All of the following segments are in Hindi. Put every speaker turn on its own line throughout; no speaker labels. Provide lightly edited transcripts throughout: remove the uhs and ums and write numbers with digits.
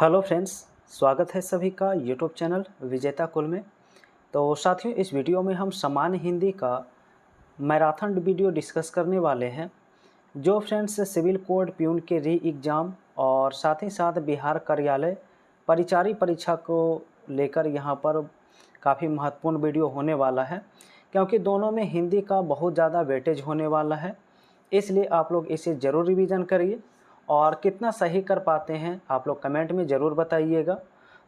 हेलो फ्रेंड्स, स्वागत है सभी का यूट्यूब चैनल विजेता कुल में। तो साथियों, इस वीडियो में हम सामान्य हिंदी का मैराथन वीडियो डिस्कस करने वाले हैं। जो फ्रेंड्स सिविल कोड प्यून के री एग्ज़ाम और साथ ही साथ बिहार कार्यालय परिचारी परीक्षा को लेकर यहाँ पर काफ़ी महत्वपूर्ण वीडियो होने वाला है, क्योंकि दोनों में हिंदी का बहुत ज़्यादा वेटेज होने वाला है। इसलिए आप लोग इसे ज़रूर रिवीजन करिए और कितना सही कर पाते हैं आप लोग कमेंट में ज़रूर बताइएगा।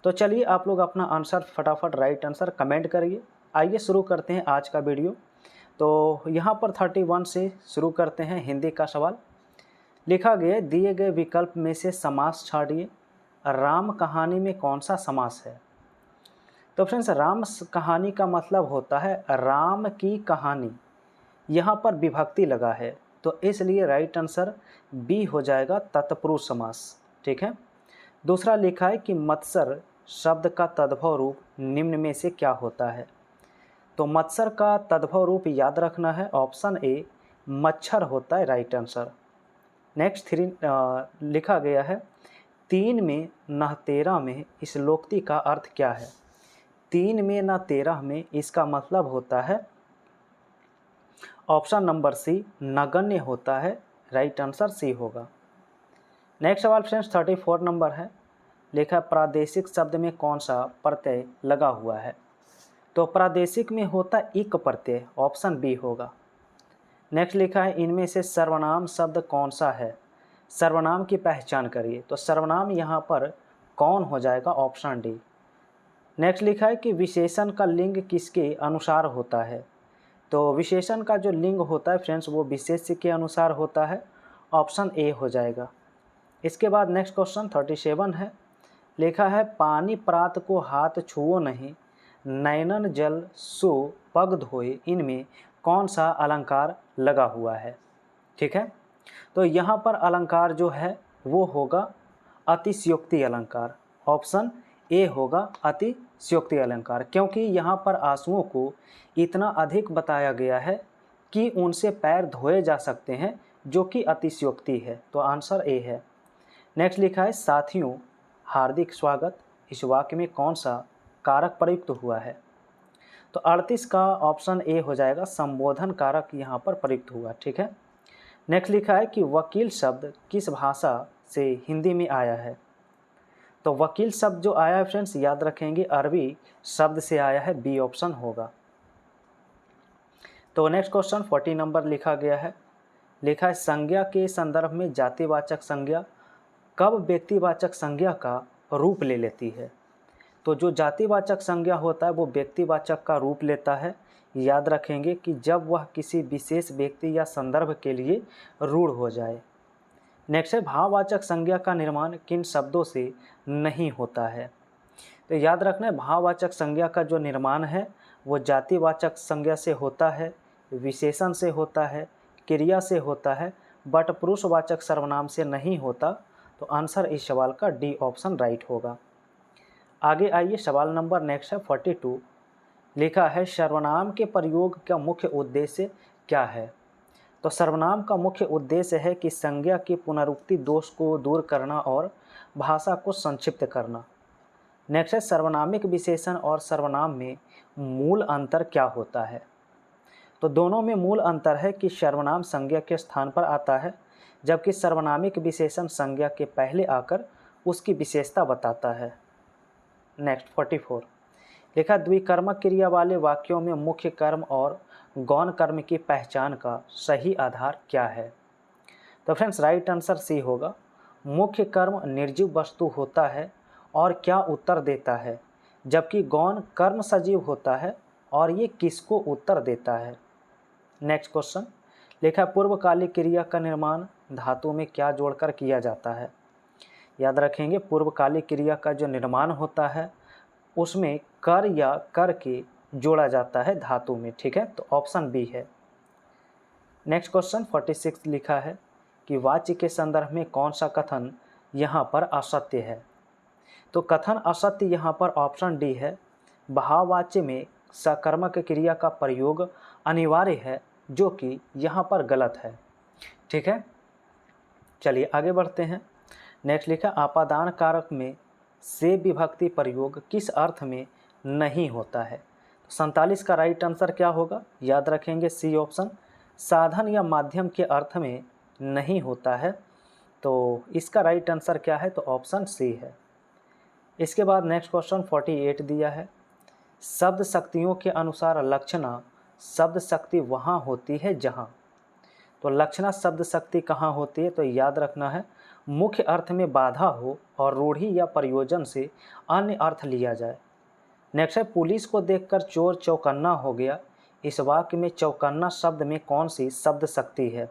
तो चलिए आप लोग अपना आंसर फटाफट राइट आंसर कमेंट करिए। आइए शुरू करते हैं आज का वीडियो। तो यहाँ पर 31 से शुरू करते हैं हिंदी का सवाल। लिखा गया, दिए गए विकल्प में से समास छाड़िए। राम कहानी में कौन सा समास है? तो फ्रेंड्स, राम कहानी का मतलब होता है राम की कहानी। यहाँ पर विभक्ति लगा है, तो इसलिए राइट आंसर बी हो जाएगा, तत्पुरुष समास। ठीक है। दूसरा लिखा है कि मत्सर शब्द का तद्भव रूप निम्न में से क्या होता है? तो मत्सर का तद्भव रूप याद रखना है, ऑप्शन ए मच्छर होता है राइट आंसर। नेक्स्ट 3 लिखा गया है, 3 में न 13 में इस लोकोक्ति का अर्थ क्या है? 3 में न 13 में इसका मतलब होता है ऑप्शन नंबर सी नगण्य होता है, राइट आंसर सी होगा। नेक्स्ट सवाल फ्रेंड्स 34 नंबर है। लिखा प्रादेशिक शब्द में कौन सा प्रत्यय लगा हुआ है? तो प्रादेशिक में होता इक प्रत्यय, ऑप्शन बी होगा। नेक्स्ट लिखा है इनमें से सर्वनाम शब्द कौन सा है? सर्वनाम की पहचान करिए। तो सर्वनाम यहाँ पर कौन हो जाएगा? Option D. नेक्स्ट लिखा है कि विशेषण का लिंग किसके अनुसार होता है? तो विशेषण का जो लिंग होता है फ्रेंड्स वो विशेष्य के अनुसार होता है, ऑप्शन ए हो जाएगा। इसके बाद नेक्स्ट क्वेश्चन 37 है। लिखा है पानी प्रात को हाथ छुओ नहीं, नैनन जल सो पग धोए, इनमें कौन सा अलंकार लगा हुआ है? ठीक है। तो यहाँ पर अलंकार जो है वो होगा अतिशयोक्ति अलंकार, ऑप्शन ए होगा अतिशयोक्ति अलंकार, क्योंकि यहाँ पर आंसुओं को इतना अधिक बताया गया है कि उनसे पैर धोए जा सकते हैं, जो कि अतिशयोक्ति है। तो आंसर ए है। नेक्स्ट लिखा है साथियों हार्दिक स्वागत, इस वाक्य में कौन सा कारक प्रयुक्त हुआ है? तो 38 का ऑप्शन ए हो जाएगा, संबोधन कारक यहाँ पर प्रयुक्त हुआ। ठीक है। नेक्स्ट लिखा है कि वकील शब्द किस भाषा से हिंदी में आया है? तो वकील शब्द जो आया है फ्रेंड्स याद रखेंगे अरबी शब्द से आया है, बी ऑप्शन होगा। तो नेक्स्ट क्वेश्चन 40 नंबर लिखा गया है। लिखा है संज्ञा के संदर्भ में जातिवाचक संज्ञा कब व्यक्तिवाचक संज्ञा का रूप ले लेती है? तो जो जातिवाचक संज्ञा होता है वो व्यक्तिवाचक का रूप लेता है। याद रखेंगे कि जब वह किसी विशेष व्यक्ति या संदर्भ के लिए रूढ़ हो जाए। नेक्स्ट है भाववाचक संज्ञा का निर्माण किन शब्दों से नहीं होता है? तो याद रखना है भाववाचक संज्ञा का जो निर्माण है वो जातिवाचक संज्ञा से होता है, विशेषण से होता है, क्रिया से होता है, बट पुरुषवाचक सर्वनाम से नहीं होता। तो आंसर इस सवाल का डी ऑप्शन राइट होगा। आगे आइए सवाल नंबर नेक्स्ट है 42। लिखा है सर्वनाम के प्रयोग का मुख्य उद्देश्य क्या है? तो सर्वनाम का मुख्य उद्देश्य है कि संज्ञा के पुनरुक्ति दोष को दूर करना और भाषा को संक्षिप्त करना। नेक्स्ट है सर्वनामिक विशेषण और सर्वनाम में मूल अंतर क्या होता है? तो दोनों में मूल अंतर है कि सर्वनाम संज्ञा के स्थान पर आता है, जबकि सर्वनामिक विशेषण संज्ञा के पहले आकर उसकी विशेषता बताता है। नेक्स्ट 44 लिखा द्विकर्मक क्रिया वाले वाक्यों में मुख्य कर्म और गौण कर्म की पहचान का सही आधार क्या है? तो फ्रेंड्स राइट आंसर सी होगा। मुख्य कर्म निर्जीव वस्तु होता है और क्या उत्तर देता है, जबकि गौण कर्म सजीव होता है और ये किसको उत्तर देता है। नेक्स्ट क्वेश्चन लिखा पूर्वकालिक क्रिया का निर्माण धातु में क्या जोड़कर किया जाता है? याद रखेंगे पूर्वकालिक क्रिया का जो निर्माण होता है उसमें कर या कर के जोड़ा जाता है धातु में। ठीक है। तो ऑप्शन बी है। नेक्स्ट क्वेश्चन 46 लिखा है कि वाच्य के संदर्भ में कौन सा कथन यहाँ पर असत्य है? तो कथन असत्य यहाँ पर ऑप्शन डी है। भाववाच्य में सकर्मक क्रिया का प्रयोग अनिवार्य है, जो कि यहाँ पर गलत है। ठीक है। चलिए आगे बढ़ते हैं। नेक्स्ट लिखा आपादान कारक में से विभक्ति प्रयोग किस अर्थ में नहीं होता है? 47 का राइट आंसर क्या होगा? याद रखेंगे सी ऑप्शन, साधन या माध्यम के अर्थ में नहीं होता है। तो इसका राइट आंसर क्या है? तो ऑप्शन सी है। इसके बाद नेक्स्ट क्वेश्चन 48 दिया है, शब्द शक्तियों के अनुसार लक्षणा शब्द शक्ति वहाँ होती है जहाँ। तो लक्षणा शब्द शक्ति कहाँ होती है? तो याद रखना है मुख्य अर्थ में बाधा हो और रूढ़ि या प्रयोजन से अन्य अर्थ लिया जाए। नेक्स्ट है, पुलिस को देखकर चोर चौकन्ना हो गया। इस वाक्य में चौकन्ना शब्द में कौन सी शब्द शक्ति है?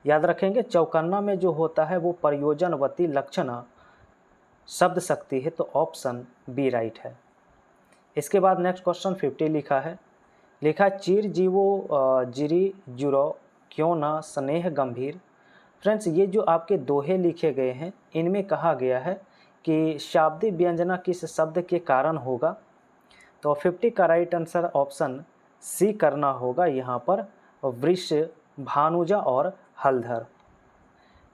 याद रखेंगे चौकन्ना में जो होता है वो प्रयोजनवती लक्षणा शब्द शक्ति है। तो ऑप्शन बी राइट है। इसके बाद नेक्स्ट क्वेश्चन 50 लिखा चिर जीवो जिरी जुरो क्यों ना स्नेह गंभीर। फ्रेंड्स, ये जो आपके दोहे लिखे गए हैं इनमें कहा गया है कि शाब्दिक व्यंजना किस शब्द के कारण होगा। तो 50 का राइट आंसर ऑप्शन सी करना होगा यहाँ पर, वृष, भानुजा और हलधर।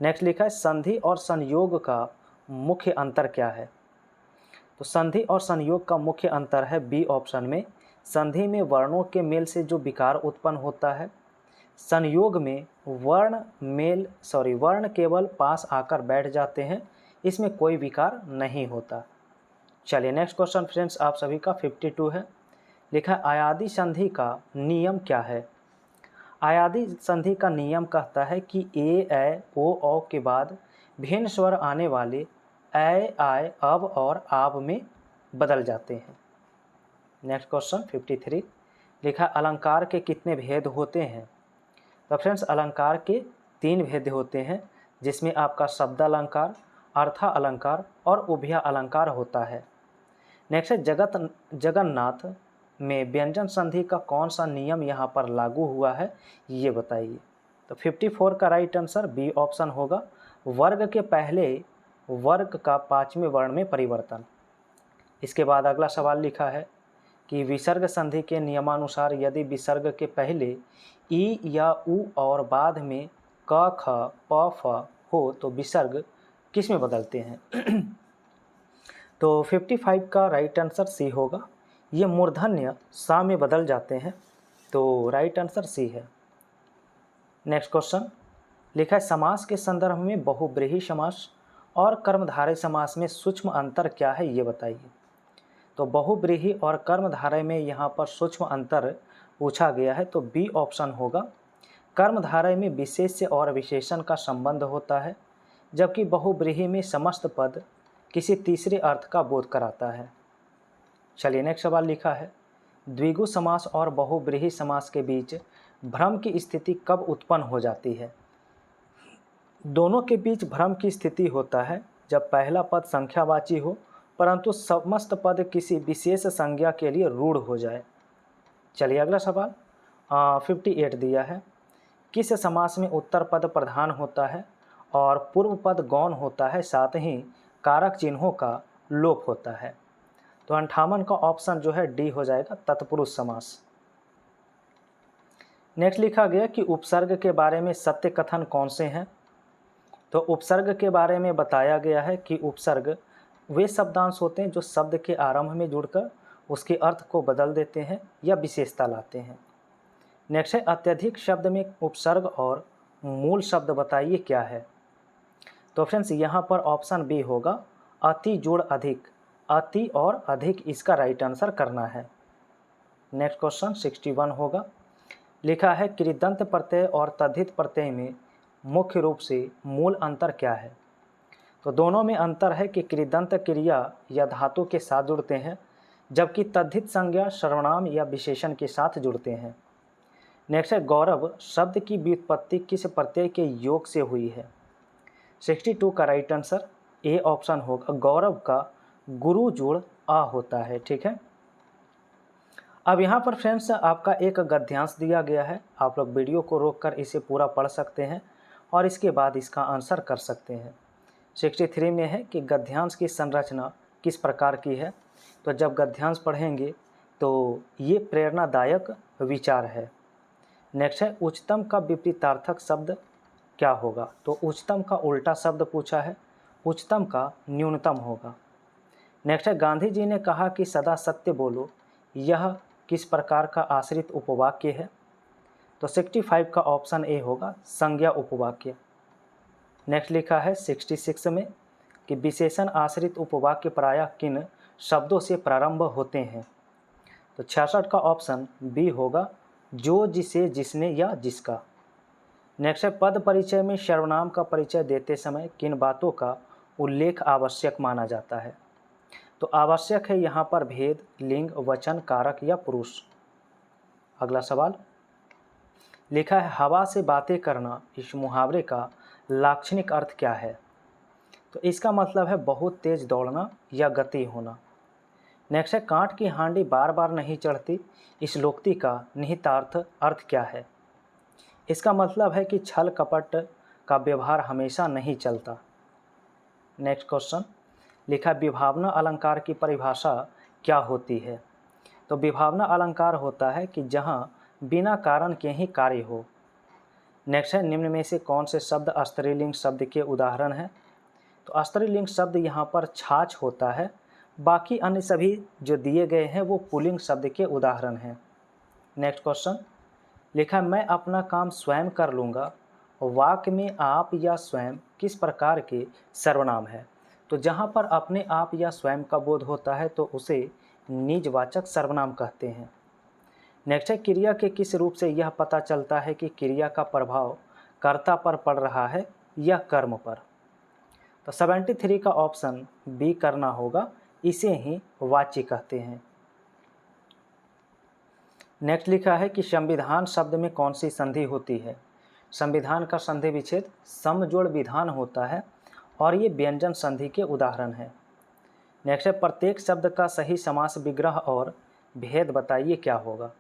नेक्स्ट लिखा है संधि और संयोग का मुख्य अंतर क्या है? तो संधि और संयोग का मुख्य अंतर है बी ऑप्शन में, संधि में वर्णों के मेल से जो विकार उत्पन्न होता है, संयोग में वर्ण केवल पास आकर बैठ जाते हैं, इसमें कोई विकार नहीं होता। चलिए नेक्स्ट क्वेश्चन फ्रेंड्स आप सभी का 52 है। लिखा आयादी संधि का नियम क्या है? आयादी संधि का नियम कहता है कि ए ओ औ के बाद भिन्न स्वर आने वाले आय, अब और आब में बदल जाते हैं। नेक्स्ट क्वेश्चन 53 लिखा अलंकार के कितने भेद होते हैं? तो फ्रेंड्स अलंकार के 3 भेद होते हैं, जिसमें आपका शब्द अलंकार, अर्था अलंकार और उभया अलंकार होता है। नेक्स्ट है जगन्नाथ में व्यंजन संधि का कौन सा नियम यहाँ पर लागू हुआ है, ये बताइए। तो 54 का राइट आंसर बी ऑप्शन होगा, वर्ग के पहले वर्ग का 5वें वर्ण में परिवर्तन। इसके बाद अगला सवाल लिखा है कि विसर्ग संधि के नियमानुसार यदि विसर्ग के पहले ई या उ और बाद में क ख प फ हो तो विसर्ग किस में बदलते हैं? तो 55 का राइट आंसर सी होगा, ये मूर्धन्य सा में बदल जाते हैं। तो राइट आंसर सी है। नेक्स्ट क्वेश्चन लिखा है समास के संदर्भ में बहुब्रीहि समास और कर्मधारय समास में सूक्ष्म अंतर क्या है, ये बताइए। तो बहुब्रीहि और कर्मधारय में यहाँ पर सूक्ष्म अंतर पूछा गया है, तो बी ऑप्शन होगा। कर्मधारय में विशेष्य और विशेषण का संबंध होता है, जबकि बहुब्रीहि में समस्त पद किसी तीसरे अर्थ का बोध कराता है। चलिए नेक्स्ट सवाल लिखा है द्विगु समास और बहुब्रीहि समास के बीच भ्रम की स्थिति कब उत्पन्न हो जाती है? दोनों के बीच भ्रम की स्थिति होता है जब पहला पद संख्यावाची हो परंतु समस्त पद किसी विशेष संज्ञा के लिए रूढ़ हो जाए। चलिए अगला सवाल 58 दिया है, किस समास में उत्तर पद प्रधान होता है और पूर्व पद गौण होता है, साथ ही कारक चिन्हों का लोप होता है? तो 58 का ऑप्शन जो है डी हो जाएगा, तत्पुरुष समास। नेक्स्ट लिखा गया कि उपसर्ग के बारे में सत्य कथन कौन से हैं? तो उपसर्ग के बारे में बताया गया है कि उपसर्ग वे शब्दांश होते हैं जो शब्द के आरंभ में जुड़कर उसके अर्थ को बदल देते हैं या विशेषता लाते हैं। नेक्स्ट है अत्यधिक शब्द में उपसर्ग और मूल शब्द बताइए क्या है? तो फ्रेंड्स यहाँ पर ऑप्शन बी होगा, अति जोड़ अधिक, अति और अधिक इसका राइट आंसर करना है। नेक्स्ट क्वेश्चन 61 होगा। लिखा है कृदंत प्रत्यय और तद्धित प्रत्यय में मुख्य रूप से मूल अंतर क्या है? तो दोनों में अंतर है कि कृदंत क्रिया या धातु के साथ जुड़ते हैं, जबकि तद्धित संज्ञा सर्वनाम या विशेषण के साथ जुड़ते हैं। नेक्स्ट है गौरव शब्द की व्युत्पत्ति किस प्रत्यय के योग से हुई है? 62 का राइट आंसर ए ऑप्शन होगा, गौरव का गुरु जोड़ आ होता है। ठीक है, अब यहाँ पर फ्रेंड्स आपका एक गद्यांश दिया गया है, आप लोग वीडियो को रोककर इसे पूरा पढ़ सकते हैं और इसके बाद इसका आंसर कर सकते हैं। 63 में है कि गद्यांश की संरचना किस प्रकार की है? तो जब गद्यांश पढ़ेंगे तो ये प्रेरणादायक विचार है। नेक्स्ट है उच्चतम का विपरीतार्थक शब्द क्या होगा? तो उच्चतम का उल्टा शब्द पूछा है, उच्चतम का न्यूनतम होगा। नेक्स्ट है गांधी जी ने कहा कि सदा सत्य बोलो, यह किस प्रकार का आश्रित उपवाक्य है? तो 65 का ऑप्शन ए होगा संज्ञा उपवाक्य। नेक्स्ट लिखा है 66 में कि विशेषण आश्रित उपवाक्य प्रायः किन शब्दों से प्रारंभ होते हैं? तो 66 का ऑप्शन बी होगा जो, जिसे, जिसने या जिसका। नेक्स्ट है पद परिचय में सर्वनाम का परिचय देते समय किन बातों का उल्लेख आवश्यक माना जाता है? तो आवश्यक है यहाँ पर भेद, लिंग, वचन, कारक या पुरुष। अगला सवाल लिखा है हवा से बातें करना, इस मुहावरे का लाक्षणिक अर्थ क्या है? तो इसका मतलब है बहुत तेज दौड़ना या गति होना। नेक्स्ट है कांट की हांडी बार बार नहीं चढ़ती, इस लोकोक्ति का निहितार्थ अर्थ क्या है? इसका मतलब है कि छल कपट का व्यवहार हमेशा नहीं चलता। नेक्स्ट क्वेश्चन लिखा विभावना अलंकार की परिभाषा क्या होती है? तो विभावना अलंकार होता है कि जहाँ बिना कारण के ही कार्य हो। नेक्स्ट है निम्न में से कौन से शब्द स्त्रीलिंग शब्द के उदाहरण हैं? तो स्त्रीलिंग शब्द यहाँ पर छाछ होता है, बाकी अन्य सभी जो दिए गए हैं वो पुल्लिंग शब्द के उदाहरण हैं। नेक्स्ट क्वेश्चन लिखा मैं अपना काम स्वयं कर लूँगा, वाक्य में आप या स्वयं किस प्रकार के सर्वनाम है? तो जहाँ पर अपने आप या स्वयं का बोध होता है तो उसे निजवाचक सर्वनाम कहते हैं। नेक्स्ट है क्रिया के किस रूप से यह पता चलता है कि क्रिया का प्रभाव कर्ता पर पड़ रहा है या कर्म पर? तो 73 का ऑप्शन बी करना होगा, इसे ही वाच्य कहते हैं। नेक्स्ट लिखा है कि संविधान शब्द में कौन सी संधि होती है? संविधान का संधि विच्छेद समजोड़ विधान होता है और ये व्यंजन संधि के उदाहरण हैं। नेक्स्ट है प्रत्येक शब्द का सही समास विग्रह और भेद बताइए क्या होगा?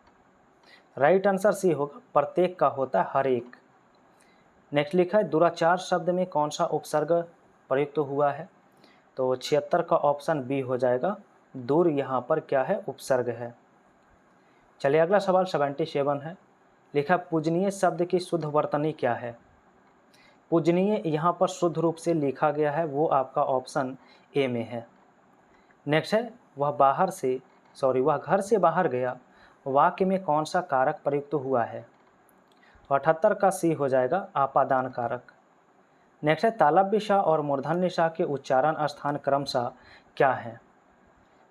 राइट आंसर सी होगा, प्रत्येक का होता है हर एक। नेक्स्ट लिखा है दुराचार शब्द में कौन सा उपसर्ग प्रयुक्त हुआ है? तो 76 का ऑप्शन बी हो जाएगा, दूर यहाँ पर क्या है उपसर्ग है। चलिए अगला सवाल 77 है। लिखा पूजनीय शब्द की शुद्ध वर्तनी क्या है? पूजनीय यहाँ पर शुद्ध रूप से लिखा गया है, वो आपका ऑप्शन ए में है। नेक्स्ट है वह घर से बाहर गया, वाक्य में कौन सा कारक प्रयुक्त हुआ है? तो 78 का सी हो जाएगा आपादान कारक। नेक्स्ट है तालव्य श और मूर्धन्य श के उच्चारण स्थान क्रमशः क्या है?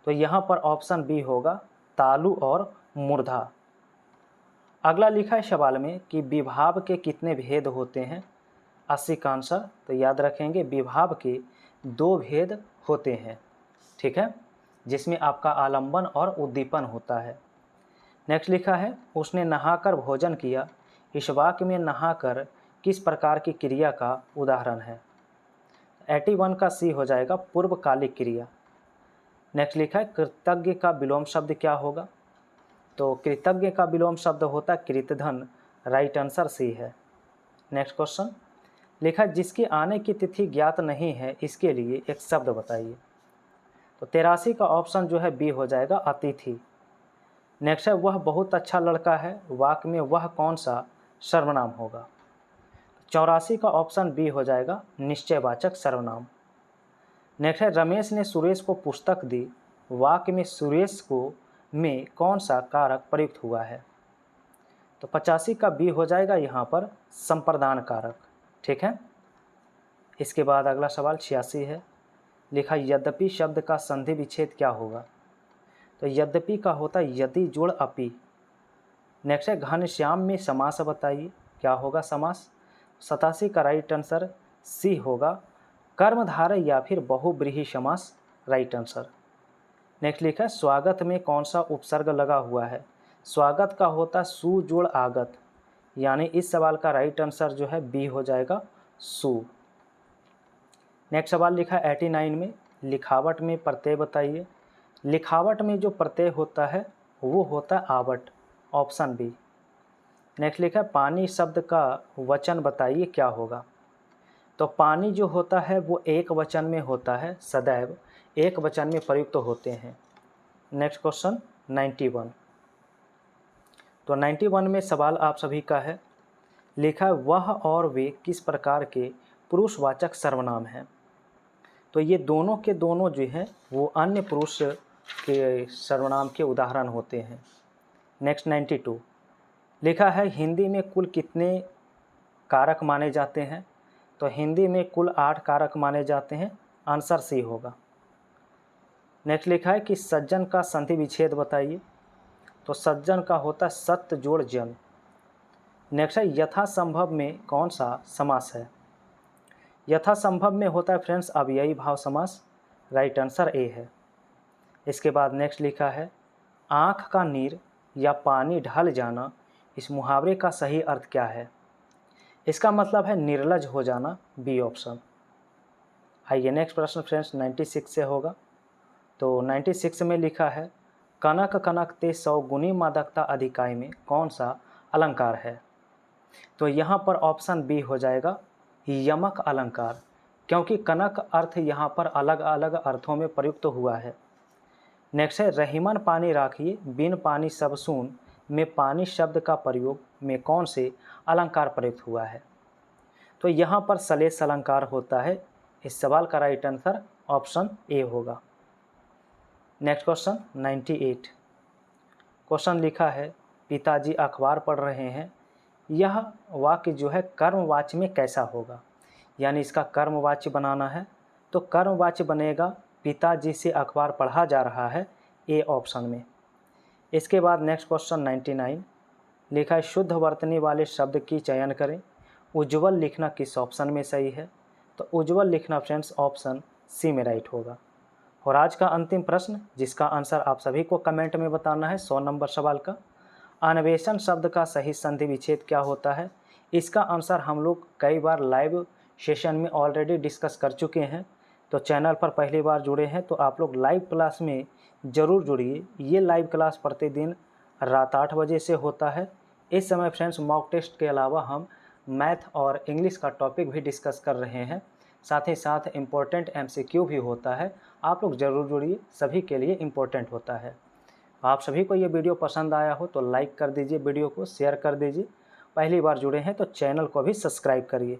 तो यहाँ पर ऑप्शन बी होगा तालु और मूर्धा। अगला लिखा है सवाल में कि विभाव के कितने भेद होते हैं? 80 का आंसर, तो याद रखेंगे विभाव के 2 भेद होते हैं, ठीक है, जिसमें आपका आलंबन और उद्दीपन होता है। नेक्स्ट लिखा है उसने नहाकर भोजन किया, इस वाक्य में नहाकर किस प्रकार की क्रिया का उदाहरण है? 81 का सी हो जाएगा पूर्वकालिक क्रिया। नेक्स्ट लिखा है कृतज्ञ का विलोम शब्द क्या होगा? तो कृतज्ञ का विलोम शब्द होता है कृतधन, राइट आंसर सी है। नेक्स्ट क्वेश्चन लिखा जिसके आने की तिथि ज्ञात नहीं है, इसके लिए एक शब्द बताइए। तो 83 का ऑप्शन जो है बी हो जाएगा अतिथि। नेक्स्ट है वह बहुत अच्छा लड़का है, वाक्य में वह कौन सा सर्वनाम होगा? 84 का ऑप्शन बी हो जाएगा निश्चयवाचक सर्वनाम। नेक्स्ट है रमेश ने सुरेश को पुस्तक दी, वाक्य में सुरेश को में कौन सा कारक प्रयुक्त हुआ है? तो 85 का बी हो जाएगा यहाँ पर संप्रदान कारक, ठीक है। इसके बाद अगला सवाल 86 है। लिखा यद्यपि शब्द का संधि विच्छेद क्या होगा? तो यद्यपि का होता है यदि जोड़ अपि। नेक्स्ट है घनश्याम में समास बताइए क्या होगा समास? 87 का राइट आंसर सी होगा कर्मधारय या फिर बहुब्रीहि समास, राइट आंसर। नेक्स्ट लिखा है स्वागत में कौन सा उपसर्ग लगा हुआ है? स्वागत का होता सु जोड़ आगत, यानी इस सवाल का राइट आंसर जो है बी हो जाएगा सु। नेक्स्ट सवाल लिखा है 89 में लिखावट में प्रत्यय बताइए। लिखावट में जो प्रत्यय होता है वो होता है आवट, ऑप्शन बी। नेक्स्ट लिखा है पानी शब्द का वचन बताइए क्या होगा? तो पानी जो होता है वो एक वचन में होता है, सदैव एक वचन में प्रयुक्त होते हैं। Next question 91। तो 91 में सवाल आप सभी का है। लिखा है वह और वे किस प्रकार के पुरुषवाचक सर्वनाम हैं? तो तो ये दोनों के दोनों जो हैं वो अन्य पुरुष के सर्वनाम के उदाहरण होते हैं। नेक्स्ट 92 लिखा है हिंदी में कुल कितने कारक माने जाते हैं? तो हिंदी में कुल 8 कारक माने जाते हैं। आंसर सी होगा। नेक्स्ट लिखा है कि सज्जन का संधि विच्छेद बताइए। तो सज्जन का होता है सत्य जोड़ जन। नेक्स्ट है यथासंभव में कौन सा समास है? यथासंभव में होता है फ्रेंड्स अव्ययी भाव समास। राइट आंसर ए है। इसके बाद नेक्स्ट लिखा है आँख का नीर या पानी ढल जाना, इस मुहावरे का सही अर्थ क्या है? इसका मतलब है निर्लज हो जाना, बी ऑप्शन। आइए नेक्स्ट प्रश्न फ्रेंड्स 96 से होगा। तो 96 में लिखा है कनक कनक ते 100 गुनी मादकता अधिकाय में कौन सा अलंकार है? तो यहाँ पर ऑप्शन बी हो जाएगा यमक अलंकार, क्योंकि कनक अर्थ यहाँ पर अलग अलग अर्थों में प्रयुक्त हुआ है। नेक्स्ट है रहीमन पानी राखिए बिन पानी सब सून में पानी शब्द का प्रयोग में कौन से अलंकार प्रयुक्त हुआ है? तो यहाँ पर सलेस अलंकार होता है। इस सवाल का राइट आंसर ऑप्शन ए होगा। नेक्स्ट क्वेश्चन 98 क्वेश्चन लिखा है पिताजी अखबार पढ़ रहे हैं, यह वाक्य जो है कर्मवाच्य में कैसा होगा? यानी इसका कर्मवाच्य बनाना है। तो कर्मवाच्य बनेगा पिताजी से अखबार पढ़ा जा रहा है, ए ऑप्शन में। इसके बाद नेक्स्ट क्वेश्चन 99 लिखा है शुद्ध वर्तनी वाले शब्द की चयन करें। उज्ज्वल लिखना किस ऑप्शन में सही है? तो उज्ज्वल लिखना फ्रेंड्स ऑप्शन सी में राइट होगा। और आज का अंतिम प्रश्न जिसका आंसर आप सभी को कमेंट में बताना है 100 नंबर सवाल का, अन्वेषण शब्द का सही संधि विच्छेद क्या होता है? इसका आंसर हम लोग कई बार लाइव सेशन में ऑलरेडी डिस्कस कर चुके हैं। तो चैनल पर पहली बार जुड़े हैं तो आप लोग लाइव क्लास में ज़रूर जुड़िए। ये लाइव क्लास प्रतिदिन रात 8 बजे से होता है। इस समय फ्रेंड्स मॉक टेस्ट के अलावा हम मैथ और इंग्लिश का टॉपिक भी डिस्कस कर रहे हैं। साथ ही साथ इम्पोर्टेंट MCQ भी होता है। आप लोग ज़रूर जुड़िए, सभी के लिए इम्पोर्टेंट होता है। आप सभी को ये वीडियो पसंद आया हो तो लाइक कर दीजिए, वीडियो को शेयर कर दीजिए। पहली बार जुड़े हैं तो चैनल को भी सब्सक्राइब करिए।